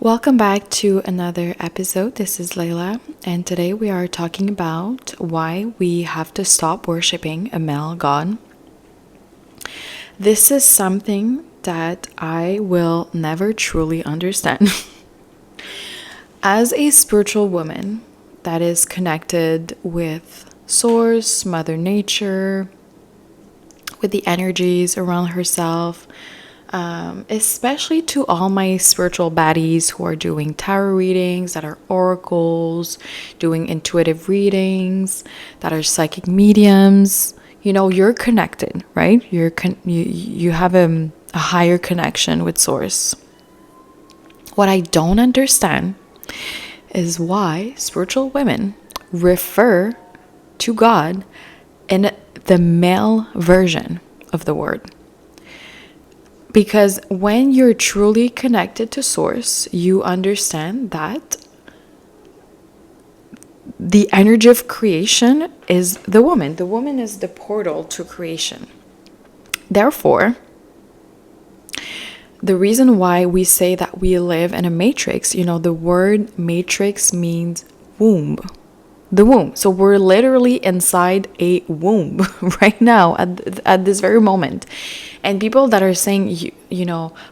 Welcome back to another episode. This is Layla, and today we are talking about why we have to stop worshiping a male god. This is something that I will never truly understand. As a spiritual woman that is connected with Source, Mother Nature, with the energies around herself, especially to all my spiritual baddies who are doing tarot readings, that are oracles, doing intuitive readings, that are psychic mediums. You're connected, right? You have a higher connection with Source. What I don't understand is why spiritual women refer to God in the male version of the word. Because when you're truly connected to Source, you understand that the energy of creation is the woman. The woman is the portal to creation. Therefore, the reason why we say that we live in a matrix, the word matrix means womb. The womb. So we're literally inside a womb right now at this very moment. And people that are saying,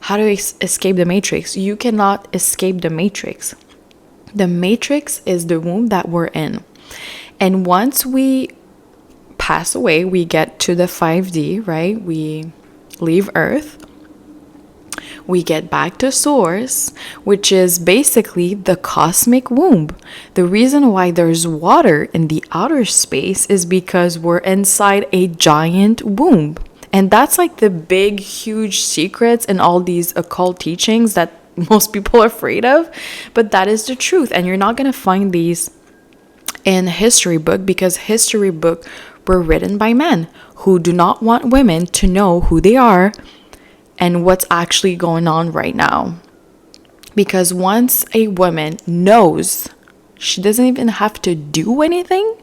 how to escape the matrix, you cannot escape the matrix. The matrix is the womb that we're in. And once we pass away, we get to the 5D, right? We leave Earth. We get back to Source, which is basically the cosmic womb. The reason why there's water in the outer space is because we're inside a giant womb. And that's like the big, huge secrets and all these occult teachings that most people are afraid of. But that is the truth. And you're not going to find these in history book, because history book were written by men who do not want women to know who they are and what's actually going on right now. Because once a woman knows, she doesn't even have to do anything.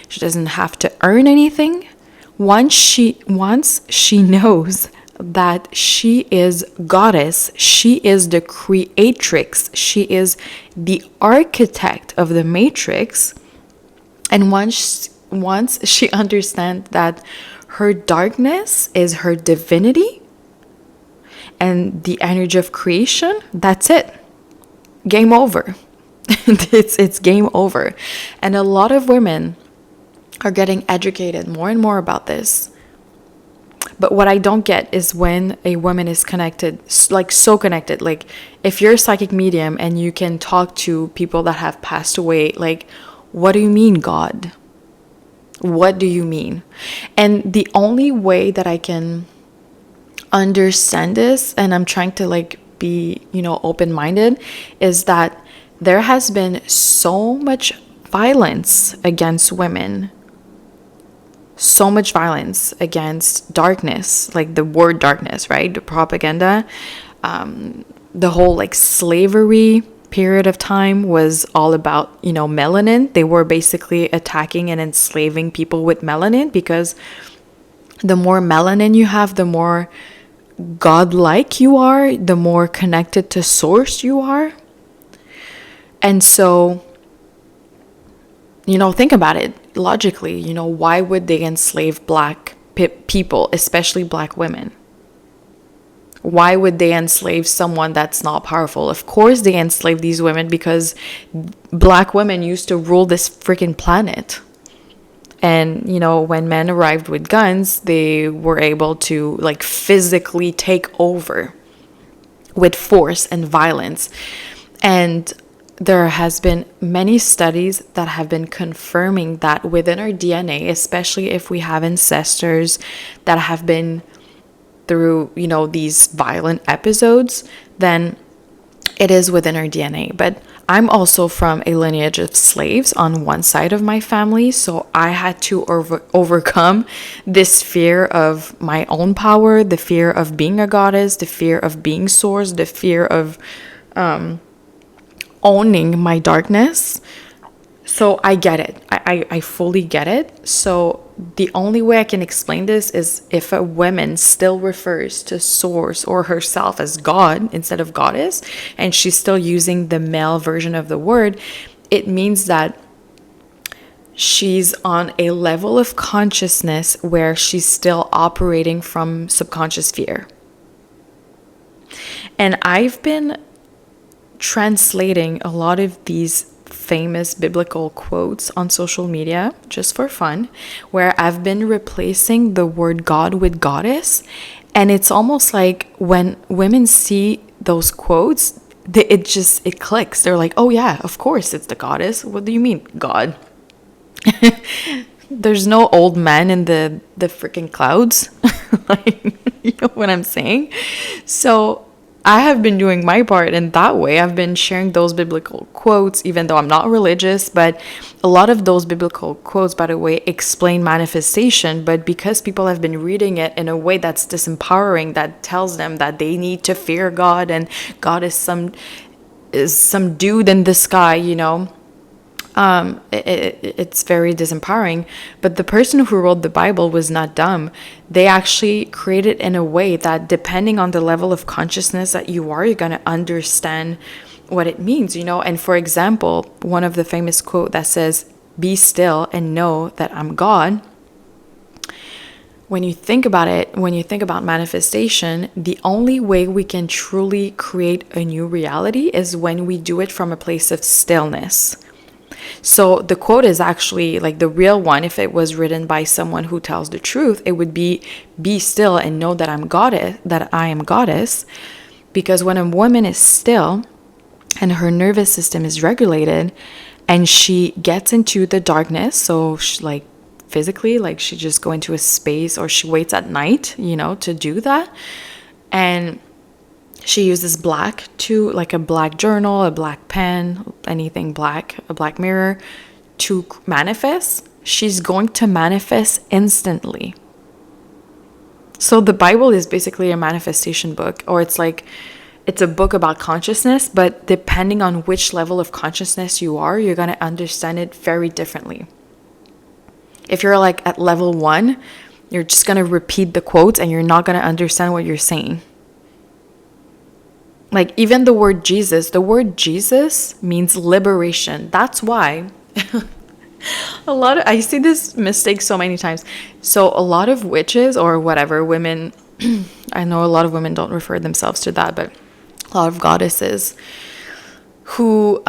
She doesn't have to earn anything. Once she knows that she is goddess, she is the creatrix, she is the architect of the matrix. And once she understands that her darkness is her divinity, and the energy of creation, that's it. Game over. It's game over. And a lot of women are getting educated more and more about this. But what I don't get is when a woman is connected, like so connected, like if you're a psychic medium and you can talk to people that have passed away, like, what do you mean, God? What do you mean? And the only way that I can understand this, and I'm trying to be open-minded, is that there has been so much violence against women, so much violence against darkness, like the word darkness, right? The propaganda, the whole slavery period of time was all about melanin. They were basically attacking and enslaving people with melanin, because the more melanin you have, the more godlike you are, the more connected to Source you are. And so, think about it logically. Why would they enslave black people, especially black women? Why would they enslave someone that's not powerful? Of course they enslave these women because black women used to rule this freaking planet. And, when men arrived with guns, they were able to physically take over with force and violence. And there has been many studies that have been confirming that within our DNA, especially if we have ancestors that have been through, these violent episodes, then it is within our DNA. But I'm also from a lineage of slaves on one side of my family, so I had to overcome this fear of my own power, the fear of being a goddess, the fear of being Source, the fear of owning my darkness. So I get it. I fully get it. So the only way I can explain this is if a woman still refers to source or herself as God instead of goddess, and she's still using the male version of the word, it means that she's on a level of consciousness where she's still operating from subconscious fear. And I've been translating a lot of these famous biblical quotes on social media just for fun, where I've been replacing the word God with goddess. And it's almost like when women see those quotes, it clicks. They're like, oh yeah, of course it's the goddess. What do you mean, God? There's no old man in the freaking clouds. Like, you know what I'm saying? So I have been doing my part in that way. I've been sharing those biblical quotes, even though I'm not religious, but a lot of those biblical quotes, by the way, explain manifestation. But because people have been reading it in a way that's disempowering, that tells them that they need to fear God and God is some dude in the sky, you know, it's very disempowering. But the person who wrote the Bible was not dumb. They actually created in a way that depending on the level of consciousness that you are, you're going to understand what it means, you know. And for example, one of the famous quote that says, "Be still and know that I'm God." When you think about it, when you think about manifestation, the only way we can truly create a new reality is when we do it from a place of stillness. So the quote is actually like the real one. If it was written by someone who tells the truth, it would be still and know that I am goddess. Because when a woman is still and her nervous system is regulated and she gets into the darkness, so she, like physically, like she just go into a space, or she waits at night, you know, to do that. And she uses black to, like a black journal, a black pen, anything black, a black mirror to manifest. She's going to manifest instantly. So the Bible is basically a manifestation book, or it's a book about consciousness, but depending on which level of consciousness you are, you're going to understand it very differently. If you're like at level 1, you're just going to repeat the quotes and you're not going to understand what you're saying. Like even the word Jesus means liberation. That's why I see this mistake so many times. So a lot of witches or whatever women, I know a lot of women don't refer themselves to that, but a lot of goddesses who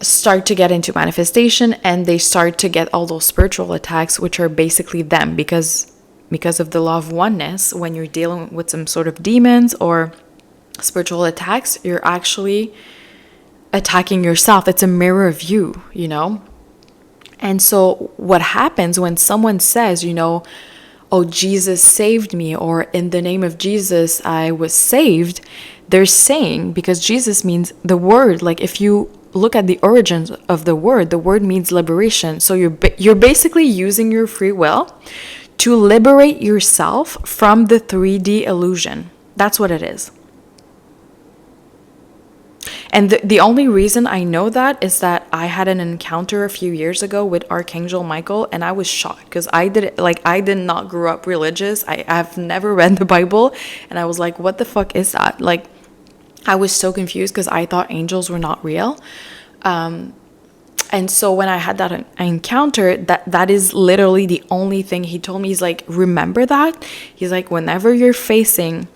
start to get into manifestation, and they start to get all those spiritual attacks, which are basically them because of the law of oneness. When you're dealing with some sort of demons or spiritual attacks, you're actually attacking yourself. It's a mirror of you, you know. And so what happens when someone says, you know, oh, Jesus saved me, or in the name of Jesus I was saved, they're saying, because Jesus means the word, like if you look at the origins of the word means liberation. So you're basically using your free will to liberate yourself from the 3D illusion. That's what it is. And the only reason I know that is that I had an encounter a few years ago with Archangel Michael, and I was shocked because I did not grow up religious. I've never read the Bible, and I was like, what the fuck is that? Like, I was so confused because I thought angels were not real. And so when I had that encounter, that is literally the only thing he told me. He's like, remember that? He's like, whenever you're facing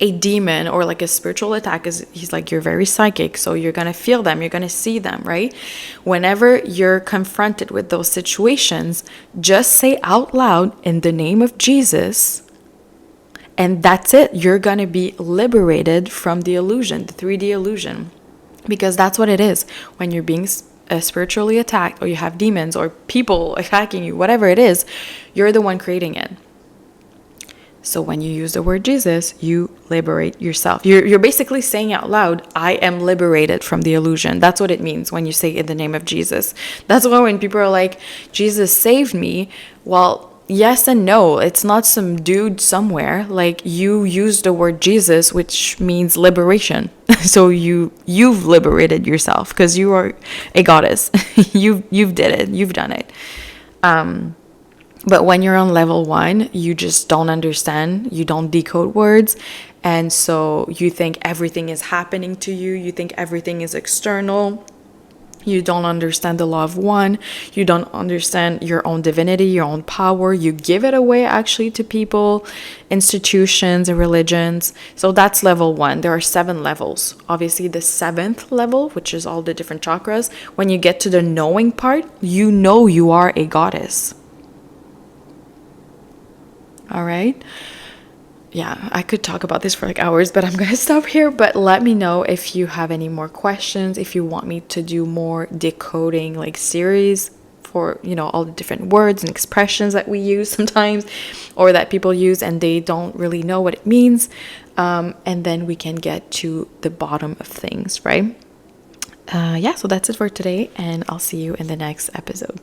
a demon or like a spiritual attack, he's like, you're very psychic, so you're gonna feel them, you're gonna see them, right? Whenever you're confronted with those situations, just say out loud, in the name of Jesus, and that's it. You're gonna be liberated from the illusion, the 3D illusion, because that's what it is. When you're being spiritually attacked, or you have demons or people attacking you, whatever it is, you're the one creating it. So when you use the word Jesus, you liberate yourself. You're basically saying out loud, I am liberated from the illusion. That's what it means when you say in the name of Jesus. That's why when people are like, Jesus saved me, well, yes and no. It's not some dude somewhere. Like, you use the word Jesus, which means liberation. So you've liberated yourself because you are a goddess. You've did it. You've done it. But when you're on level 1, you just don't understand. You don't decode words. And so you think everything is happening to you. You think everything is external. You don't understand the law of one. You don't understand your own divinity, your own power. You give it away actually to people, institutions, and religions. So that's level 1. There are 7 levels. Obviously, the 7th level, which is all the different chakras, when you get to the knowing part, you know you are a goddess. All right. Yeah, I could talk about this for like hours, but I'm going to stop here. But let me know if you have any more questions, if you want me to do more decoding like series for, all the different words and expressions that we use sometimes, or that people use and they don't really know what it means. And then we can get to the bottom of things, right? So that's it for today, and I'll see you in the next episode.